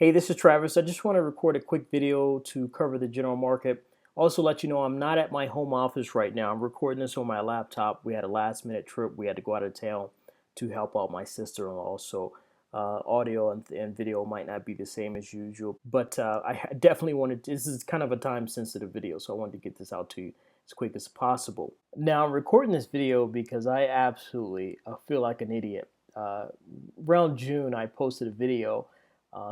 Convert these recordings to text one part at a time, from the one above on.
Hey, this is Travis. I just want to record a quick video to cover the general market. Also let you know I'm not at my home office right now. I'm recording this on my laptop. We had a last minute trip. We had to go out of town to help out my sister-in-law. So audio and video might not be the same as usual. But definitely wanted this is kind of a time sensitive video. So I wanted to get this out to you as quick as possible. Now I'm recording this video because I absolutely feel like an idiot. Around June, I posted a video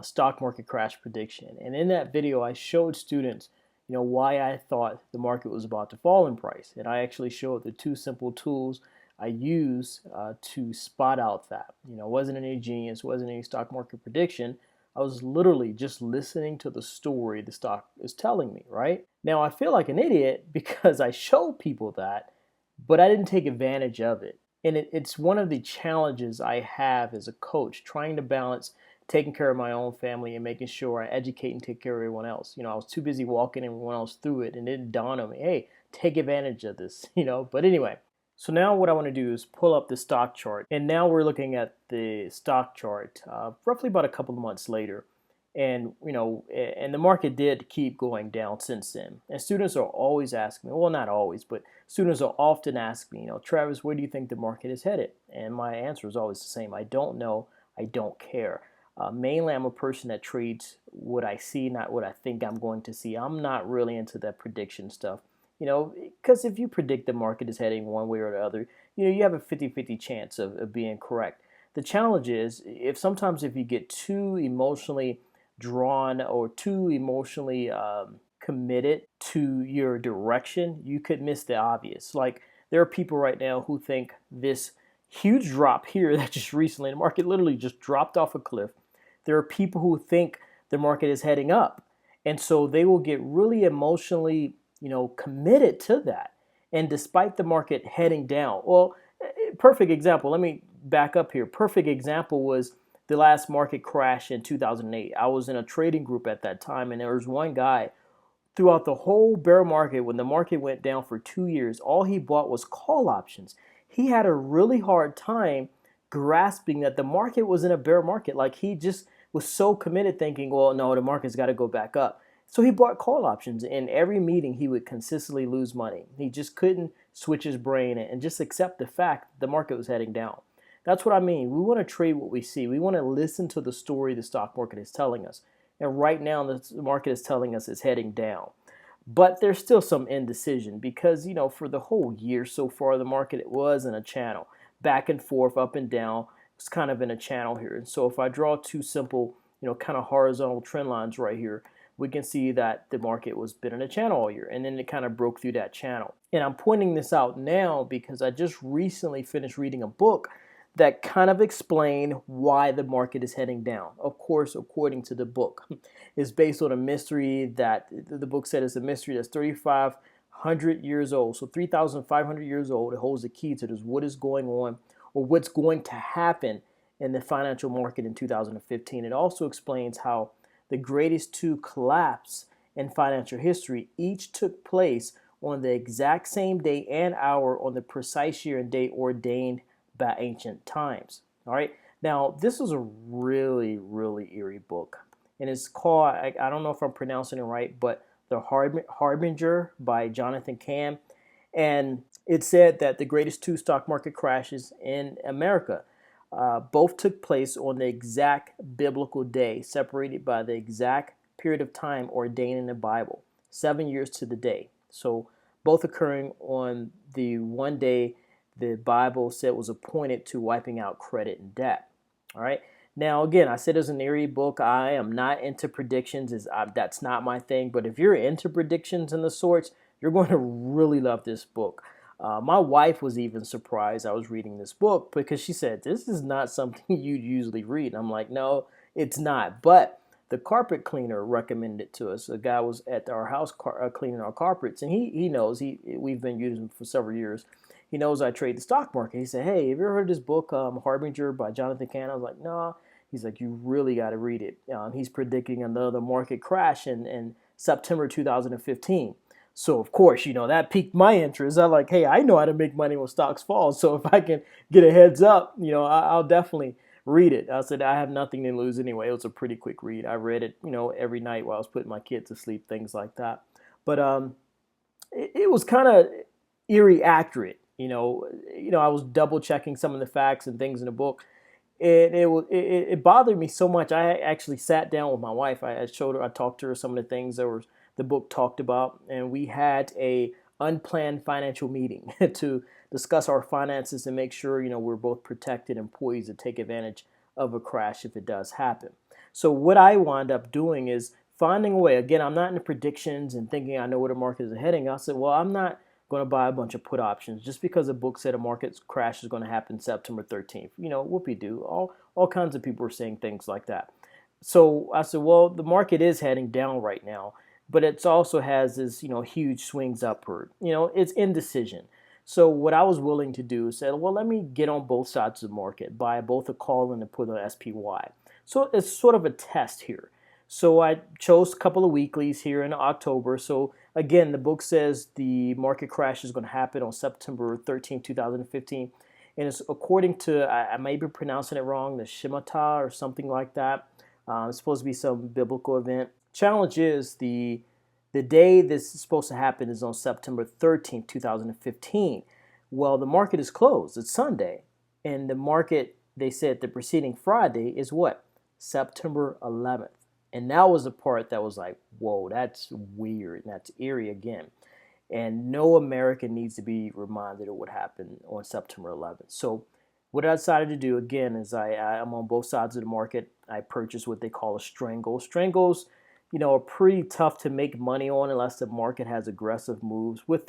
stock market crash prediction. And in that video, I showed students, why I thought the market was about to fall in price. And I actually showed the two simple tools I use to spot out that. Wasn't any genius, wasn't any stock market prediction. I was literally just listening to the story the stock is telling me, right? Now, I feel like an idiot because I showed people that, but I didn't take advantage of it. And it's one of the challenges I have as a coach, trying to balance taking care of my own family and making sure I educate and take care of everyone else. I was too busy walking everyone else through it, and it didn't dawn on me, hey, take advantage of this, But anyway, so now what I want to do is pull up the stock chart, and now we're looking at the stock chart roughly about a couple of months later. And and the market did keep going down since then. And students are always asking me, well, not always, but students will often ask me, Travis, where do you think the market is headed? And my answer is always the same: I don't know, I don't care. Mainly, I'm a person that trades what I see, not what I think I'm going to see. I'm not really into that prediction stuff, because if you predict the market is heading one way or the other, you have a 50-50 chance of being correct. The challenge is if you get too emotionally drawn or too emotionally committed to your direction, you could miss the obvious. Like, there are people right now who think this huge drop here that just recently, the market literally just dropped off a cliff. There are people who think the market is heading up. And so they will get really emotionally, committed to that. And despite the market heading down, well, perfect example, let me back up here. Perfect example was the last market crash in 2008. I was in a trading group at that time, and there was one guy throughout the whole bear market, when the market went down for 2 years, all he bought was call options. He had a really hard time grasping that the market was in a bear market. Like, he just was so committed thinking, well, no, the market's got to go back up. So he bought call options. In every meeting, he would consistently lose money. He just couldn't switch his brain and just accept the fact that the market was heading down. That's what I mean. We want to trade what we see. We want to listen to the story the stock market is telling us. And right now, the market is telling us it's heading down. But there's still some indecision because, for the whole year so far, the market was in a channel, back and forth, up and down. It's kind of in a channel here. And so if I draw two simple, kind of horizontal trend lines right here, we can see that the market was been in a channel all year, and then it kind of broke through that channel. And I'm pointing this out now because I just recently finished reading a book that kind of explain why the market is heading down. Of course, according to the book, it's based on a mystery that the book said is a mystery that's 3,500 years old. So 3,500 years old. It holds the key to this: what is going on, or what's going to happen in the financial market in 2015. It also explains how the greatest two collapse in financial history each took place on the exact same day and hour on the precise year and day ordained by ancient times. All right. Now, this is a really, really eerie book. And it's called, I don't know if I'm pronouncing it right, but The Harbinger by Jonathan Cahn. And it said that the greatest two stock market crashes in America both took place on the exact biblical day, separated by the exact period of time ordained in the Bible, 7 years to the day. So both occurring on the one day the Bible said was appointed to wiping out credit and debt. All right. Now, again, I said it's an eerie book. I am not into predictions. That's not my thing. But if you're into predictions and the sorts, you're going to really love this book. My wife was even surprised I was reading this book because she said, this is not something you'd usually read. And I'm like, no, it's not. But the carpet cleaner recommended it to us. The guy was at our house cleaning our carpets, and he knows we've been using it for several years. He knows I trade the stock market. He said, hey, have you ever heard of this book, Harbinger by Jonathan Cahn? I was like, no. He's like, you really got to read it. He's predicting another market crash in September 2015. So, of course, that piqued my interest. I'm like, hey, I know how to make money when stocks fall. So if I can get a heads up, I'll definitely read it. I said, I have nothing to lose anyway. It was a pretty quick read. I read it, every night while I was putting my kids to sleep, things like that. But it was kind of eerie accurate. I was double checking some of the facts and things in the book. It bothered me so much. I actually sat down with my wife. I showed her, I talked to her some of the things that the book talked about, and we had a unplanned financial meeting to discuss our finances and make sure we're both protected and poised to take advantage of a crash if it does happen. So what I wound up doing is finding a way. Again, I'm not into predictions and thinking I know where the market is heading. I said, well, I'm not going to buy a bunch of put options just because a book said a market crash is going to happen September 13th. Whoopie-doo. All kinds of people are saying things like that. So I said, well, the market is heading down right now, but it also has this, huge swings upward. It's indecision. So what I was willing to do is say, well, let me get on both sides of the market, buy both a call and a put on SPY. So it's sort of a test here. So I chose a couple of weeklies here in October. So again, the book says the market crash is going to happen on September 13, 2015. And it's according to, I may be pronouncing it wrong, the Shemitah or something like that. It's supposed to be some biblical event. Challenge is the day this is supposed to happen is on September 13th, 2015. Well, the market is closed. It's Sunday. And the market, they said the preceding Friday is what? September 11th. And that was the part that was like, whoa, that's weird. And that's eerie again. And no American needs to be reminded of what happened on September 11th. So what I decided to do again is I'm on both sides of the market. I purchased what they call a strangle. Strangles, are pretty tough to make money on unless the market has aggressive moves, which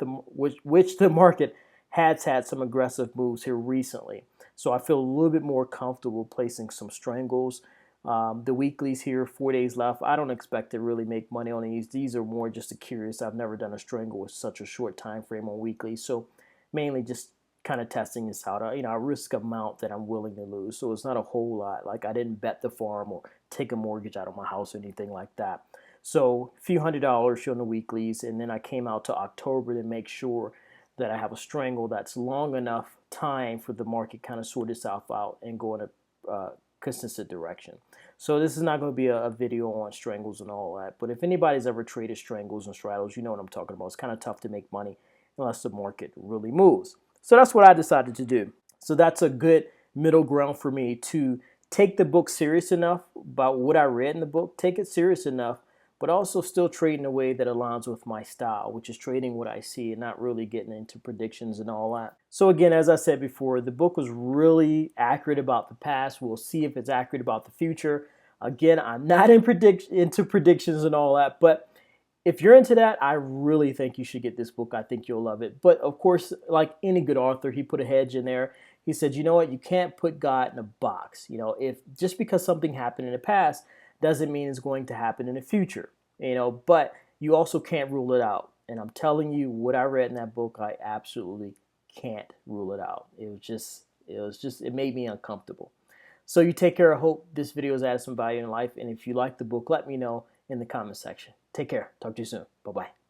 the market has had some aggressive moves here recently. So I feel a little bit more comfortable placing some strangles. The weeklies here, 4 days left. I don't expect to really make money on these. These are more just a curious. I've never done a strangle with such a short time frame on weekly. So mainly just kind of testing this out. A risk amount that I'm willing to lose. So it's not a whole lot. Like I didn't bet the farm or take a mortgage out of my house or anything like that. So a few $100s on the weeklies. And then I came out to October to make sure that I have a strangle that's long enough time for the market kind of sort itself out and go in a consistent direction. So this is not going to be a video on strangles and all that, but if anybody's ever traded strangles and straddles, you know what I'm talking about. It's kind of tough to make money unless the market really moves. So that's what I decided to do. So that's a good middle ground for me to take the book serious enough about what I read in the book, take it serious enough, but also still trade in a way that aligns with my style, which is trading what I see and not really getting into predictions and all that. So again, as I said before, the book was really accurate about the past. We'll see if it's accurate about the future. Again, I'm not into predictions and all that, but if you're into that, I really think you should get this book. I think you'll love it. But of course, like any good author, he put a hedge in there. He said, you know what, you can't put God in a box. If just because something happened in the past doesn't mean it's going to happen in the future, but you also can't rule it out. And I'm telling you, what I read in that book, I absolutely can't rule it out. It made me uncomfortable. So you take care. I hope this video has added some value in your life. And if you like the book, let me know in the comment section. Take care. Talk to you soon. Bye-bye.